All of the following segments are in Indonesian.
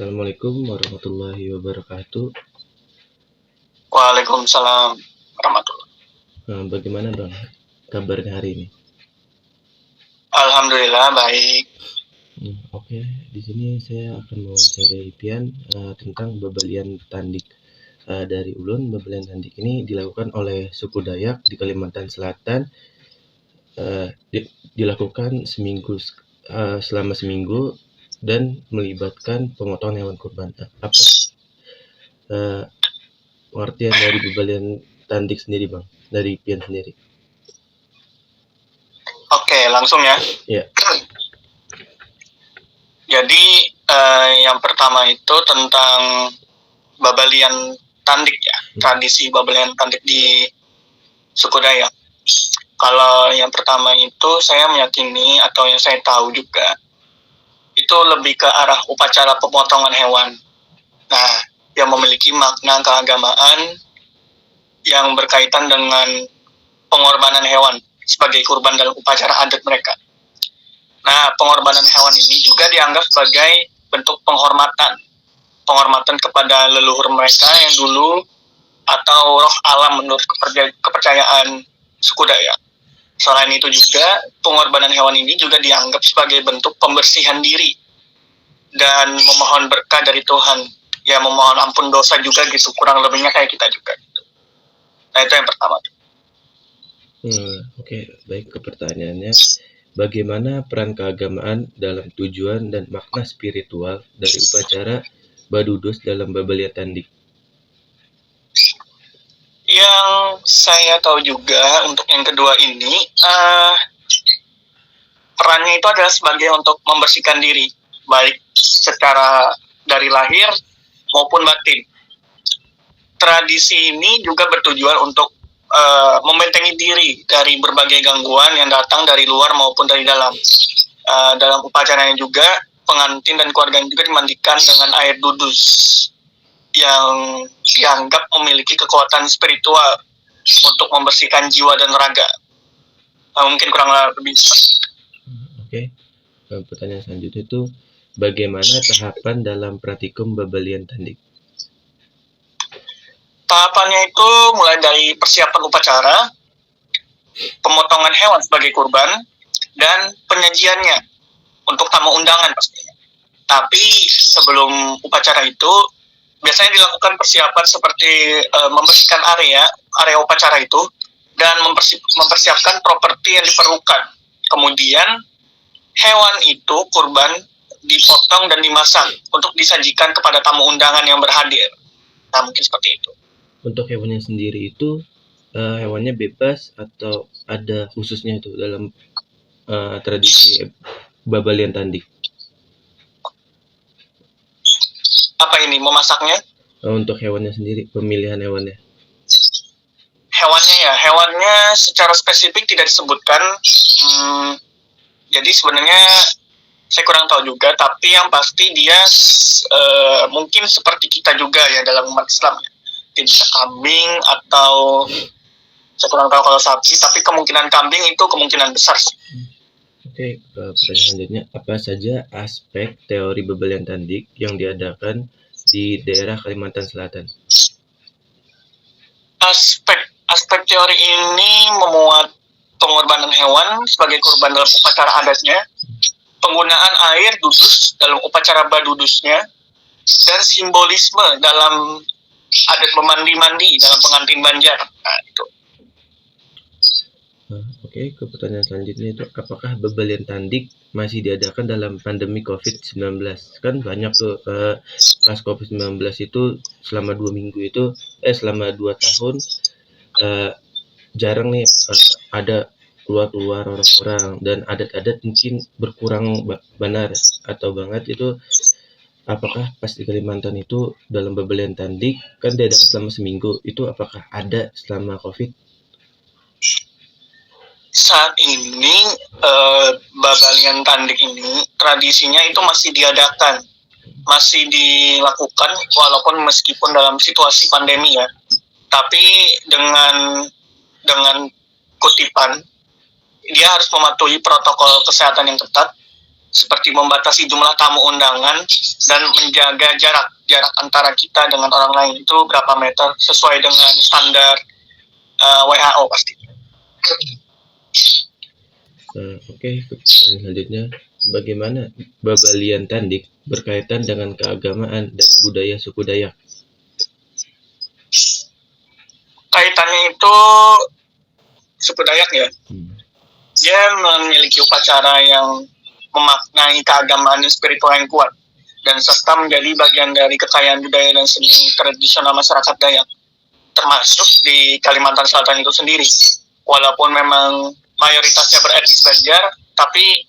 Assalamualaikum warahmatullahi wabarakatuh. Waalaikumsalam warahmatullahi. Bagaimana Bang kabarnya hari ini? Alhamdulillah baik. Oke, di sini saya akan mewawancarai Pian tentang Babalian Tandik. Dari ulun, Babalian Tandik ini dilakukan oleh suku Dayak di Kalimantan Selatan. Dilakukan selama seminggu dan melibatkan pemotongan hewan kurban. Apa pengertian dari Babalian Tandik sendiri, Bang? Dari Pian sendiri. Oke, langsung ya. Ya. Jadi yang pertama itu tentang Babalian Tandik ya, tradisi Babalian Tandik di suku Dayak. Kalau yang pertama itu saya meyakini atau yang saya tahu juga itu lebih ke arah upacara pemotongan hewan. Nah, yang memiliki makna keagamaan yang berkaitan dengan pengorbanan hewan sebagai kurban dalam upacara adat mereka. Nah, pengorbanan hewan ini juga dianggap sebagai bentuk penghormatan kepada leluhur mereka yang dulu atau roh alam menurut kepercayaan suku Dayak. Selain itu juga, pengorbanan hewan ini juga dianggap sebagai bentuk pembersihan diri dan memohon berkah dari Tuhan. Ya, memohon ampun dosa juga gitu, kurang lebihnya kayak kita juga. Gitu. Nah, itu yang pertama. Oke, baik ke pertanyaannya. Bagaimana peran keagamaan dalam tujuan dan makna spiritual dari upacara Badudus dalam Babalian Tandik? Yang saya tahu juga untuk yang kedua ini, perannya itu adalah sebagai untuk membersihkan diri, baik secara dari lahir maupun batin. Tradisi ini juga bertujuan untuk membentengi diri dari berbagai gangguan yang datang dari luar maupun dari dalam. Dalam upacaranya juga, pengantin dan keluarganya juga dimandikan dengan air dudus yang dianggap memiliki kekuatan spiritual untuk membersihkan jiwa dan raga. Mungkin kurang lebih seperti itu. Oke. Pertanyaan selanjutnya itu, bagaimana tahapan dalam pratikum Babalian Tandik? Tahapannya itu mulai dari persiapan upacara, pemotongan hewan sebagai kurban, dan penyajiannya untuk tamu undangan pastinya. Tapi sebelum upacara itu, biasanya dilakukan persiapan seperti membersihkan area upacara itu dan mempersiapkan properti yang diperlukan. Kemudian hewan itu kurban dipotong dan dimasak untuk disajikan kepada tamu undangan yang berhadir. Nah, mungkin seperti itu. Untuk hewannya sendiri itu hewannya bebas atau ada khususnya itu dalam tradisi Babalian Tandik? Apa ini memasaknya? Untuk hewannya sendiri, pemilihan hewannya. Hewannya secara spesifik tidak disebutkan. Jadi sebenarnya saya kurang tahu juga, tapi yang pasti dia mungkin seperti kita juga ya dalam umat Islam. Dia bisa kambing atau saya kurang tahu kalau sapi, tapi kemungkinan kambing itu kemungkinan besar sih. Oke, pertanyaan selanjutnya, apa saja aspek teori Babalian Tandik yang diadakan di daerah Kalimantan Selatan? Aspek teori ini memuat pengorbanan hewan sebagai kurban dalam upacara adatnya, penggunaan air dudus dalam upacara badudusnya, dan simbolisme dalam adat memandi-mandi dalam pengantin Banjar. Nah, itu. Oke, ke pertanyaan selanjutnya itu, apakah Babalian Tandik masih diadakan dalam pandemi COVID-19? Kan banyak tuh kasus COVID-19 itu selama 2 minggu itu, selama 2 tahun jarang nih ada keluar orang-orang, dan adat-adat mungkin berkurang benar atau banget itu. Apakah pas di Kalimantan itu dalam Babalian Tandik kan diadakan selama seminggu, itu apakah ada selama COVID? Saat ini Babalian Tandik ini tradisinya itu masih diadakan, masih dilakukan walaupun meskipun dalam situasi pandemi ya. Tapi dengan kutipan dia harus mematuhi protokol kesehatan yang ketat seperti membatasi jumlah tamu undangan dan menjaga jarak antara kita dengan orang lain itu berapa meter sesuai dengan standar WHO pasti. Oke, pertanyaan selanjutnya, bagaimana Babalian Tandik berkaitan dengan keagamaan dan budaya suku Dayak? Kaitannya itu suku Dayak ya. Dia memiliki upacara yang memaknai keagamaan dan spiritual yang kuat dan serta menjadi bagian dari kekayaan budaya dan seni tradisional masyarakat Dayak, termasuk di Kalimantan Selatan itu sendiri. Walaupun memang mayoritasnya beretnis Banjar, tapi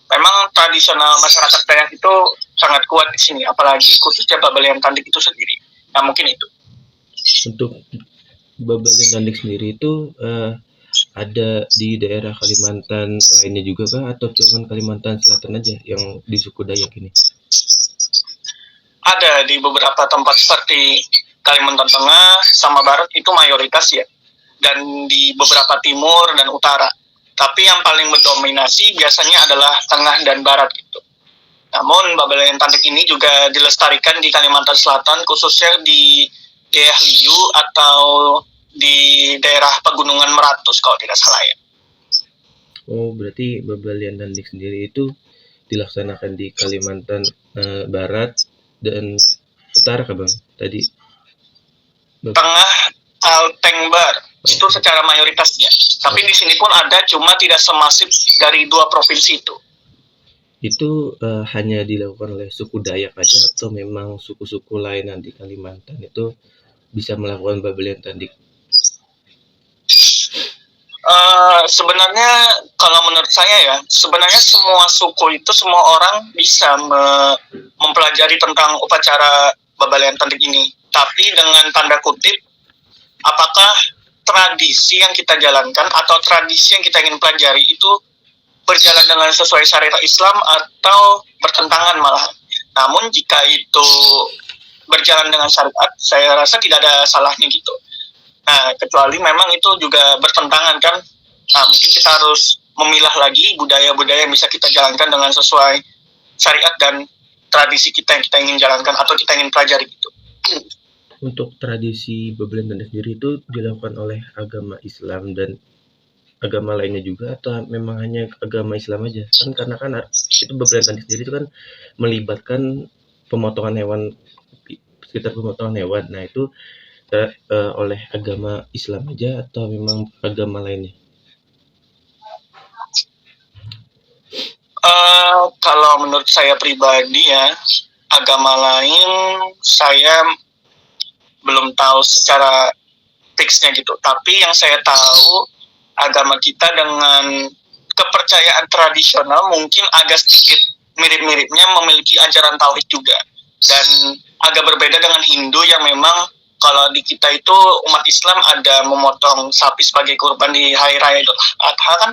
memang tradisional masyarakat Dayak itu sangat kuat di sini, apalagi khususnya Babalian Tandik itu sendiri. Nah, mungkin itu. Untuk Babalian Tandik sendiri itu ada di daerah Kalimantan lainnya juga kah, atau cuma Kalimantan Selatan aja yang di suku Dayak ini? Ada di beberapa tempat seperti Kalimantan Tengah sama Barat itu mayoritas ya, dan di beberapa timur dan utara. Tapi yang paling mendominasi biasanya adalah tengah dan barat gitu. Namun Babalian Tandik ini juga dilestarikan di Kalimantan Selatan, khususnya di daerah Liu atau di daerah Pegunungan Meratus kalau tidak salah ya. Oh, berarti Babalian Tandik sendiri itu dilaksanakan di Kalimantan Barat dan Utara kah Bang? Tadi Tengah Kaltengbar itu secara mayoritasnya. Tapi di sini pun ada, cuma tidak semasif dari dua provinsi itu. Itu hanya dilakukan oleh suku Dayak aja atau memang suku-suku lain di Kalimantan itu bisa melakukan Babalian Tandik? Sebenarnya kalau menurut saya ya, sebenarnya semua suku itu semua orang bisa mempelajari tentang upacara Babalian Tandik ini. Tapi dengan tanda kutip, apakah tradisi yang kita jalankan atau tradisi yang kita ingin pelajari itu berjalan dengan sesuai syariat Islam atau bertentangan malahan. Namun jika itu berjalan dengan syariat, saya rasa tidak ada salahnya gitu. Nah, kecuali memang itu juga bertentangan kan. Nah, mungkin kita harus memilah lagi budaya-budaya yang bisa kita jalankan dengan sesuai syariat dan tradisi kita yang kita ingin jalankan atau kita ingin pelajari gitu. Untuk tradisi Babalian Tandik sendiri itu dilakukan oleh agama Islam dan agama lainnya juga atau memang hanya agama Islam aja? Kan karena kan itu Babalian Tandik sendiri itu kan melibatkan pemotongan hewan, sekitar pemotongan hewan. Nah, itu oleh agama Islam aja atau memang agama lainnya? Kalau menurut saya pribadi ya, agama lain saya belum tahu secara fixnya gitu. Tapi yang saya tahu, agama kita dengan kepercayaan tradisional mungkin agak sedikit mirip-miripnya memiliki ajaran tauhid juga. Dan agak berbeda dengan Hindu yang memang kalau di kita itu umat Islam ada memotong sapi sebagai kurban di hari raya Idul Adha kan.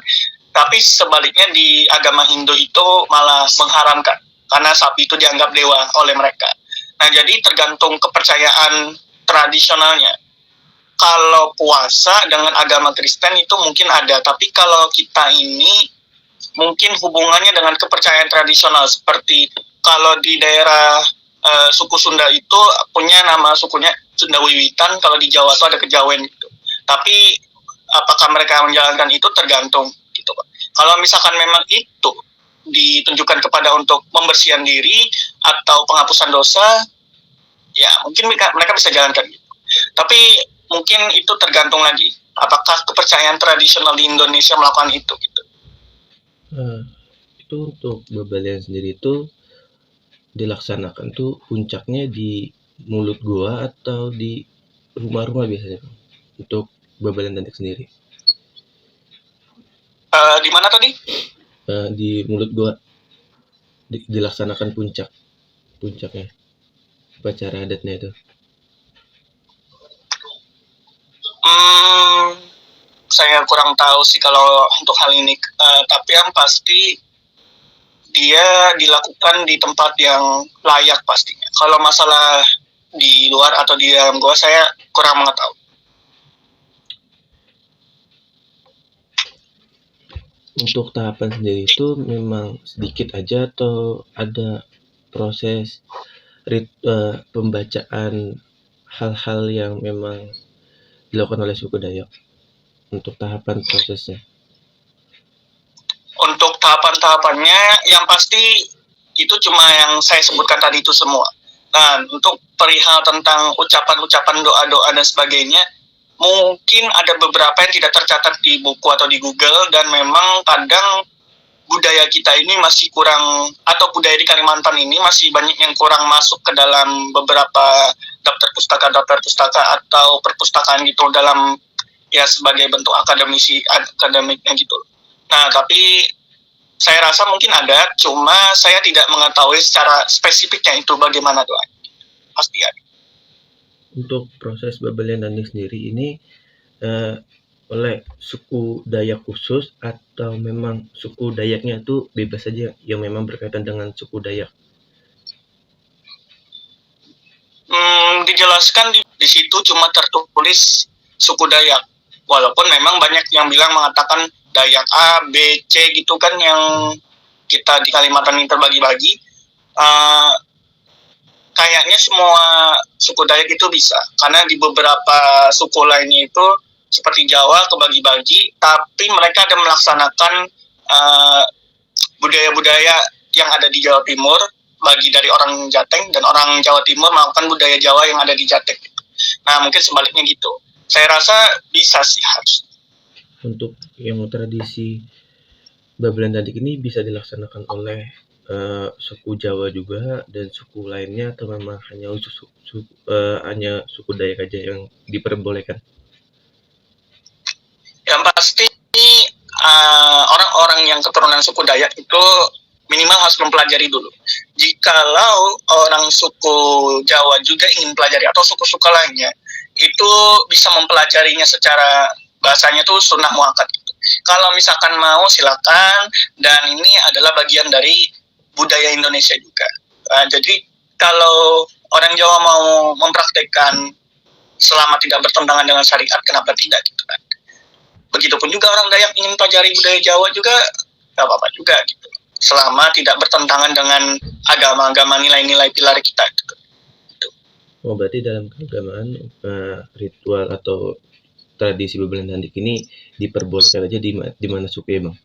Tapi sebaliknya di agama Hindu itu malah mengharamkan karena sapi itu dianggap dewa oleh mereka. Nah, jadi tergantung kepercayaan tradisionalnya. Kalau puasa dengan agama Kristen itu mungkin ada, tapi kalau kita ini mungkin hubungannya dengan kepercayaan tradisional, seperti kalau di daerah suku Sunda itu punya nama sukunya Sunda Wiwitan, kalau di Jawa itu ada Kejawen gitu. Tapi apakah mereka menjalankan itu tergantung gitu Pak. Kalau misalkan memang itu ditunjukkan kepada untuk membersihkan diri atau penghapusan dosa, ya mungkin mereka bisa jalankan gitu. Tapi mungkin itu tergantung lagi apakah kepercayaan tradisional di Indonesia melakukan itu gitu. Itu untuk Babalian sendiri itu dilaksanakan tuh puncaknya di mulut gua atau di rumah-rumah biasanya untuk Babalian Tandik sendiri? Di mana tadi? Di mulut gua dilaksanakan puncaknya upacara adatnya itu. Saya kurang tahu sih kalau untuk hal ini, tapi yang pasti dia dilakukan di tempat yang layak pastinya. Kalau masalah di luar atau di dalam gua saya kurang mengetahui. Untuk tahapan sendiri itu memang sedikit aja atau ada proses pembacaan hal-hal yang memang dilakukan oleh suku Dayak untuk tahapan prosesnya? Untuk tahapan-tahapannya yang pasti itu cuma yang saya sebutkan tadi itu semua. Nah, untuk perihal tentang ucapan-ucapan doa-doa dan sebagainya, mungkin ada beberapa yang tidak tercatat di buku atau di Google, dan memang kadang budaya kita ini masih kurang, atau budaya di Kalimantan ini masih banyak yang kurang masuk ke dalam beberapa daftar pustaka atau perpustakaan gitu, dalam ya sebagai bentuk akademiknya gitu. Nah, tapi saya rasa mungkin ada, cuma saya tidak mengetahui secara spesifiknya itu bagaimana doa. Pasti ada. Untuk proses Babalian Tanding sendiri ini oleh suku Dayak khusus atau memang suku Dayaknya itu bebas saja yang memang berkaitan dengan suku Dayak? Dijelaskan di situ cuma tertulis suku Dayak. Walaupun memang banyak yang bilang mengatakan Dayak A, B, C gitu kan, yang kita di Kalimantan ini terbagi-bagi. Kayaknya semua suku Dayak itu bisa, karena di beberapa suku lainnya itu seperti Jawa kebagi-bagi, tapi mereka ada melaksanakan budaya-budaya yang ada di Jawa Timur bagi dari orang Jateng, dan orang Jawa Timur melakukan budaya Jawa yang ada di Jateng. Nah, mungkin sebaliknya gitu. Saya rasa bisa sih, harus. Untuk yang tradisi Babalian Tanding ini bisa dilaksanakan oleh suku Jawa juga dan suku lainnya, atau memang hanya hanya suku Dayak aja yang diperbolehkan? Yang pasti orang-orang yang keturunan suku Dayak itu minimal harus mempelajari dulu. Jikalau orang suku Jawa juga ingin pelajari, atau suku-suku lainnya, itu bisa mempelajarinya secara bahasanya tuh sunnah muakkad gitu. Kalau misalkan mau silakan, dan ini adalah bagian dari budaya Indonesia juga. Jadi kalau orang Jawa mau mempraktekkan selama tidak bertentangan dengan syariat, kenapa tidak gitu kan. Begitupun juga orang Dayak ingin pelajari budaya Jawa juga, nggak apa-apa juga gitu, selama tidak bertentangan dengan agama-agama, nilai-nilai pilar kita gitu. Oh, berarti dalam keagamaan ritual atau tradisi Babalian Tanding ini diperbolehkan aja di mana suku ya, Bang?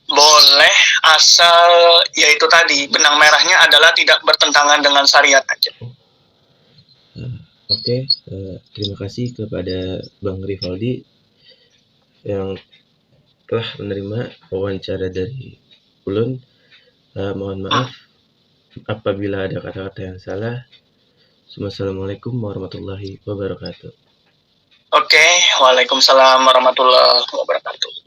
Boleh, asal yaitu tadi benang merahnya adalah tidak bertentangan dengan syariat aja. Oke, terima kasih kepada Bang Rivaldi yang telah menerima wawancara dari Ulun. Mohon maaf apabila ada kata-kata yang salah. Wassalamualaikum warahmatullahi wabarakatuh. Oke, waalaikumsalam warahmatullahi wabarakatuh.